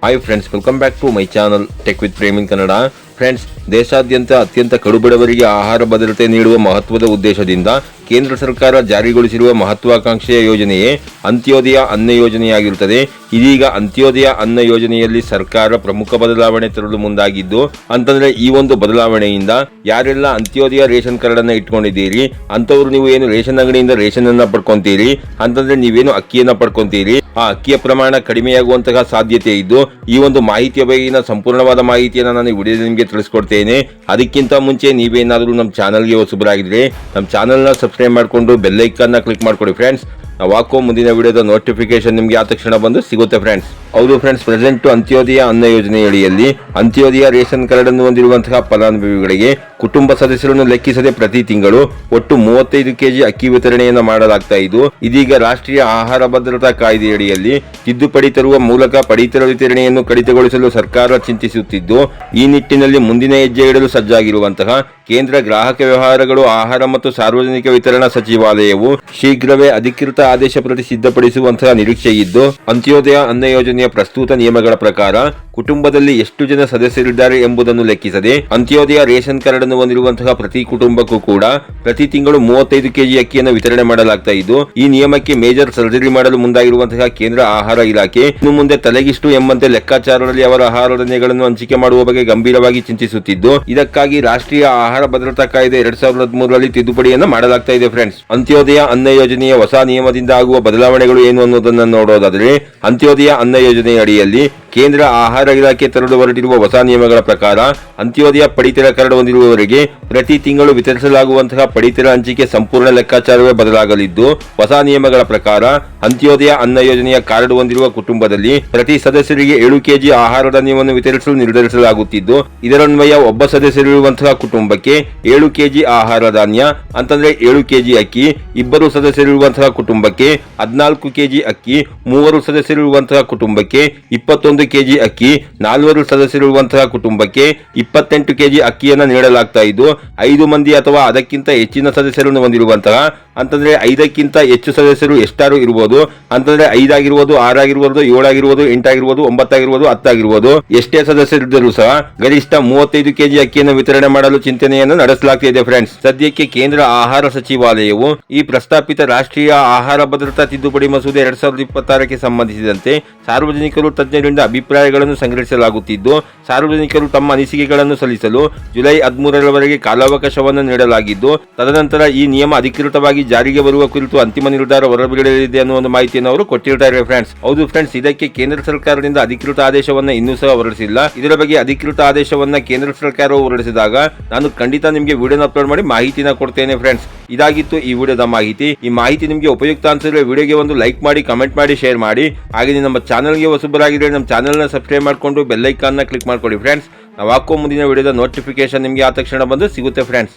Hi friends, welcome back to my channel tech with Prem in Kannada. Friends, ದೇಶಾದ್ಯಂತ ಅತ್ಯಂತ ಕಡುಬಡವರಿಗೆ ಆಹಾರ ಭದ್ರತೆ ನೀಡುವ ಮಹತ್ವದ ಉದ್ದೇಶದಿಂದ ಕೇಂದ್ರ ಸರ್ಕಾರ ಜಾರಿಗೊಳಿಸಿರುವ ಮಹತ್ವಾಕಾಂಕ್ಷೆಯ ಯೋಜನೆಯೇ ಅಂತ್ಯೋದಯ ಅನ್ನ ಯೋಜನೆಯಾಗಿರುತ್ತದೆ. ಇದೀಗ ಅಂತ್ಯೋದಯ ಅನ್ನ ಯೋಜನೆಯಲ್ಲಿ ಸರ್ಕಾರ ಪ್ರಮುಖ ಬದಲಾವಣೆ ತರಲು ಮುಂದಾಗಿದ್ದು, ಅಂತಂದ್ರೆ ಈ ಒಂದು ಬದಲಾವಣೆಯಿಂದ ಯಾರೆಲ್ಲ ಅಂತ್ಯೋದಯ ರೇಷನ್ ಕಾರ್ಡ್ ಅನ್ನ ಇಟ್ಕೊಂಡಿದ್ದೀರಿ ಅಂತವ್ರು ನೀವು ಏನು ರೇಷನ್ ಅಂಗಡಿಯಿಂದ ರೇಷನ್ ಅನ್ನ ಪಡ್ಕೊಂತೀರಿ ಅಂತಂದ್ರೆ ನೀವೇನು ಅಕ್ಕಿಯನ್ನ ಪಡ್ಕೊಂತೀರಿ, ಆ ಅಕ್ಕಿಯ ಪ್ರಮಾಣ ಕಡಿಮೆಯಾಗುವಂತಹ ಸಾಧ್ಯತೆ ಇದ್ದು, ಈ ಒಂದು ಮಾಹಿತಿಯ ಬಗೆಗಿನ ಸಂಪೂರ್ಣವಾದ ಮಾಹಿತಿಯನ್ನು ನಾನು ಈ ವಿಡಿಯೋದಲ್ಲಿ ನಿಮಗೆ ತಿಳಿಸ್ಕೊಡ್ತೇನೆ. ಅದಕ್ಕಿಂತ ಮುಂಚೆ ನೀವೇನಾದರೂ ನಮ್ಮ ಚಾನಲ್ಗೆ ಹೊಸಬರಾಗಿದ್ರೆ ನಮ್ಮ ಚಾನಲ್ನ ಸಬ್ಸ್ಕ್ರೈಬ್ ಮಾಡಿಕೊಂಡು ಬೆಲ್ ಐಕಾನ್ನ ಕ್ಲಿಕ್ ಮಾಡ್ಕೊಳ್ಳಿ ಫ್ರೆಂಡ್ಸ್. ನಾವು ಹಾಕೋ ಮುಂದಿನ ವಿಡಿಯೋದ ನೋಟಿಫಿಕೇಶನ್ ನಿಮಗೆ ಆ ತಕ್ಷಣ ಬಂದು ಸಿಗುತ್ತೆ ಫ್ರೆಂಡ್ಸ್. ಹೌದು ಫ್ರೆಂಡ್ಸ್, ಪ್ರೆಸೆಂಟ್ ಅಂತ್ಯೋದಯ ಅನ್ನ ಯೋಜನೆಯಡಿಯಲ್ಲಿ ಅಂತ್ಯೋದಯ ರೇಷನ್ ಕಾರ್ಡ್ ಅನ್ನು ಹೊಂದಿರುವಂತಹ ಫಲಾನುಭವಿಗಳಿಗೆ ಕುಟುಂಬ ಸದಸ್ಯರನ್ನು ಲೆಕ್ಕಿಸದೆ ಪ್ರತಿ ತಿಂಗಳು ಒಟ್ಟು 35 ಕೆಜಿ ಅಕ್ಕಿ ವಿತರಣೆಯನ್ನು ಮಾಡಲಾಗ್ತಾ ಇದ್ದು, ಇದೀಗ ರಾಷ್ಟ್ರೀಯ ಆಹಾರ ಭದ್ರತಾ ಕಾಯ್ದೆಯಡಿಯಲ್ಲಿ ತಿದ್ದುಪಡಿ ತರುವ ಮೂಲಕ ಪಡಿತರ ವಿತರಣೆಯನ್ನು ಕಡಿತಗೊಳಿಸಲು ಸರ್ಕಾರ ಚಿಂತಿಸುತ್ತಿದ್ದು, ಈ ನಿಟ್ಟಿನಲ್ಲಿ ಮುಂದಿನ ಹೆಜ್ಜೆ ಇಡಲು ಸಜ್ಜಾಗಿರುವಂತಹ ಕೇಂದ್ರ ಗ್ರಾಹಕ ವ್ಯವಹಾರಗಳು, ಆಹಾರ ಮತ್ತು ಸಾರ್ವಜನಿಕ ವಿತರಣಾ ಸಚಿವಾಲಯವು ಶೀಘ್ರವೇ ಅಧಿಕೃತ ಆದೇಶ ಪ್ರತಿ ಸಿದ್ಧಪಡಿಸುವಂತಹ ನಿರೀಕ್ಷೆ ಇದ್ದು, ಅಂತ್ಯೋದಯ ಅನ್ನ ಯೋಜನೆಯ ಪ್ರಸ್ತುತ ನಿಯಮಗಳ ಪ್ರಕಾರ ಕುಟುಂಬದಲ್ಲಿ ಎಷ್ಟು ಜನ ಸದಸ್ಯರಿದ್ದಾರೆ ಎಂಬುದನ್ನು ಲೆಕ್ಕಿಸದೆ ಅಂತ್ಯೋದಯ ರೇಷನ್ ಕಾರ್ಡ್ ಅನ್ನು ಹೊಂದಿರುವಂತಹ ಪ್ರತಿ ಕುಟುಂಬಕ್ಕೂ ಕೂಡ ಪ್ರತಿ ತಿಂಗಳು 35 ಕೆಜಿ ಅಕ್ಕಿಯನ್ನು ವಿತರಣೆ ಮಾಡಲಾಗ್ತಾ ಇದ್ದು, ಈ ನಿಯಮಕ್ಕೆ ಮೇಜರ್ ಸರ್ಜರಿ ಮಾಡಲು ಮುಂದಾಗಿರುವಂತಹ ಕೇಂದ್ರ ಆಹಾರ ಇಲಾಖೆ ಇನ್ನು ಮುಂದೆ ತಲೆಗಿಷ್ಟು ಎಂಬಂತೆ ಲೆಕ್ಕಾಚಾರದಲ್ಲಿ ಅವರ ಆಹಾರ ಧಾನ್ಯಗಳನ್ನು ಹಂಚಿಕೆ ಮಾಡುವ ಬಗ್ಗೆ ಗಂಭೀರವಾಗಿ ಚಿಂತಿಸುತ್ತಿದ್ದು, ಇದಕ್ಕಾಗಿ ರಾಷ್ಟ್ರೀಯ ಆಹಾರ ಭದ್ರತಾ ಕಾಯ್ದೆ 2013ರಲ್ಲಿ ತಿದ್ದುಪಡಿಯನ್ನು ಮಾಡಲಾಗ್ತಾ ಇದೆ ಫ್ರೆಂಡ್ಸ್. ಅಂತ್ಯೋದಯ ಅನ್ನ ಯೋಜನೆಯ ಹೊಸ ನಿಯಮದಿಂದ ಆಗುವ ಬದಲಾವಣೆಗಳು ಏನು ಅನ್ನೋದನ್ನು ನೋಡೋದಾದರೆ, ಅಂತ್ಯೋದಯ ಅನ್ನ ಯೋಜನೆಯ ಅಡಿಯಲ್ಲಿ ಕೇಂದ್ರ ಆಹಾರ ಇಲಾಖೆ ತರಲು ಹೊರಟಿರುವ ಹೊಸ ನಿಯಮಗಳ ಪ್ರಕಾರ ಅಂತ್ಯೋದಯ ಪಡಿತರ ಕಾರ್ಡ್ ಹೊಂದಿರುವವರಿಗೆ ಪ್ರತಿ ತಿಂಗಳು ವಿತರಿಸಲಾಗುವಂತಹ ಪಡಿತರ ಹಂಚಿಕೆ ಸಂಪೂರ್ಣ ಲೆಕ್ಕಾಚಾರವೇ ಬದಲಾಗಲಿದ್ದು, ಹೊಸ ನಿಯಮಗಳ ಪ್ರಕಾರ ಅಂತ್ಯೋದಯ ಅನ್ನ ಯೋಜನೆಯ ಕಾರ್ಡ್ ಹೊಂದಿರುವ ಕುಟುಂಬದಲ್ಲಿ ಪ್ರತಿ ಸದಸ್ಯರಿಗೆ 7 ಕೆಜಿ ಆಹಾರ ಧಾನ್ಯವನ್ನು ವಿತರಿಸಲು ನಿರ್ಧರಿಸಲಾಗುತ್ತಿದ್ದು, ಇದರನ್ವಯ ಒಬ್ಬ ಸದಸ್ಯರಿರುವಂತಹ ಕುಟುಂಬಕ್ಕೆ 7 ಕೆಜಿ ಆಹಾರ ಧಾನ್ಯ ಅಂತಂದ್ರೆ 7 ಕೆಜಿ ಅಕ್ಕಿ, ಇಬ್ಬರು ಸದಸ್ಯರಿರುವಂತಹ ಕುಟುಂಬಕ್ಕೆ 14 ಕೆಜಿ ಅಕ್ಕಿ, 3 ಸದಸ್ಯರಿರುವಂತಹ ಕುಟುಂಬಕ್ಕೆ 21 ಕೆಜಿ ಅಕ್ಕಿ, 4 ಸದಸ್ಯರಿರುವಂತಹ ಕುಟುಂಬಕ್ಕೆ 28 ಕೆಜಿ ಅಕ್ಕಿಯನ್ನು ನೀಡಲಾಗ್ತಾ ಇದ್ದು, 5 ಮಂದಿ ಅಥವಾ ಅದಕ್ಕಿಂತ ಹೆಚ್ಚಿನ ಸದಸ್ಯರನ್ನು ಹೊಂದಿರುವಂತಹ ಅಂತಂದ್ರೆ 5ಕ್ಕಿಂತ ಹೆಚ್ಚು ಸದಸ್ಯರು ಎಷ್ಟಾರು ಇರಬಹುದು, ಅಂತಂದ್ರೆ 5 ಆಗಿರ್ಬೋದು, 6 ಆಗಿರ್ಬೋದು, 7 ಆಗಿರ್ಬೋದು, 8 ಆಗಿರ್ಬೋದು, 9 ಆಗಿರ್ಬೋದು, 10 ಆಗಿರ್ಬೋದು, ಎಷ್ಟೇ ಸದಸ್ಯರಿದ್ದರೂ ಸಹ ಗರಿಷ್ಠ 35 ಕೆಜಿ ಅಕ್ಕಿಯನ್ನು ವಿತರಣೆ ಮಾಡಲು ಚಿಂತನೆಯನ್ನು ನಡೆಸಲಾಗ್ತಿದೆ ಫ್ರೆಂಡ್ಸ್. ಸದ್ಯಕ್ಕೆ ಕೇಂದ್ರ ಆಹಾರ ಸಚಿವಾಲಯವು ಈ ಪ್ರಸ್ತಾಪಿತ ರಾಷ್ಟ್ರೀಯ ಆಹಾರ ಭದ್ರತಾ ತಿದ್ದುಪಡಿ ಮಸೂದೆ 2026ಕ್ಕೆ ಸಂಬಂಧಿಸಿದಂತೆ ಸಾರ್ವಜನಿಕರು ತಜ್ಞರಿಂದ ಅಭಿಪ್ರಾಯಗಳನ್ನು ಸಂಗ್ರಹಿಸಲಾಗುತ್ತಿದ್ದು, ಸಾರ್ವಜನಿಕರು ತಮ್ಮ ಅನಿಸಿಕೆಗಳನ್ನು ಸಲ್ಲಿಸಲು ಜುಲೈ 13ರವರೆಗೆ ಕಾಲಾವಕಾಶವನ್ನು ನೀಡಲಾಗಿದ್ದು, ತದನಂತರ ಈ ನಿಯಮ ಅಧಿಕೃತವಾಗಿ ಜಾರಿಗೆ ಬರುವ ಕುರಿತು ಅಂತಿಮ ನಿರ್ಧಾರ ಹೊರಬೀಳಲಿದೆ ಅನ್ನೋ ಒಂದು ಮಾಹಿತಿಯನ್ನು ಅವರು ಕೊಟ್ಟಿರ್ತಾರೆ ಫ್ರೆಂಡ್ಸ್. ಹೌದು ಫ್ರೆಂಡ್ಸ್, ಇದಕ್ಕೆ ಕೇಂದ್ರ ಸರ್ಕಾರದಿಂದ ಅಧಿಕೃತ ಆದೇಶವನ್ನ ಇನ್ನೂ ಸಹ ಹೊರಡಿಸಿಲ್ಲ. ಇದರ ಬಗ್ಗೆ ಅಧಿಕೃತ ಆದೇಶವನ್ನ ಕೇಂದ್ರ ಸರ್ಕಾರವು ಹೊರಡಿಸಿದಾಗ ನಾನು ಖಂಡಿತ ನಿಮಗೆ ವಿಡಿಯೋನ ಅಪ್ಲೋಡ್ ಮಾಡಿ ಮಾಹಿತಿನ ಕೊಡ್ತೇನೆ ಫ್ರೆಂಡ್ಸ್. ಇದಾಗಿತ್ತು ಈ ವಿಡಿಯೋದ ಮಾಹಿತಿ. ಈ ಮಾಹಿತಿ ನಿಮಗೆ ಉಪಯುಕ್ತ ಅನ್ಸಿದ್ರೆ ವಿಡಿಯೋಗೆ ಒಂದು ಲೈಕ್ ಮಾಡಿ, ಕಮೆಂಟ್ ಮಾಡಿ, ಶೇರ್ ಮಾಡಿ. ಹಾಗೆ ನಮ್ಮ ಚಾನಲ್ಗೆ ಹೊಸಬರಾಗಿದ್ರೆ ನಮ್ಮ ಚಾನಲ್ನ ಸಬ್ಸ್ಕ್ರೈಬ್ ಮಾಡಿಕೊಂಡು ಬೆಲ್ ಐಕಾನ್ನ ಕ್ಲಿಕ್ ಮಾಡ್ಕೊಳ್ಳಿ ಫ್ರೆಂಡ್ಸ್. ನಾವು ಹಾಕೋ ಮುಂದಿನ ವಿಡಿಯೋದ ನೋಟಿಫಿಕೇಶನ್ ನಿಮಗೆ ಆ ತಕ್ಷಣ ಬಂದು ಸಿಗುತ್ತೆ ಫ್ರೆಂಡ್ಸ್.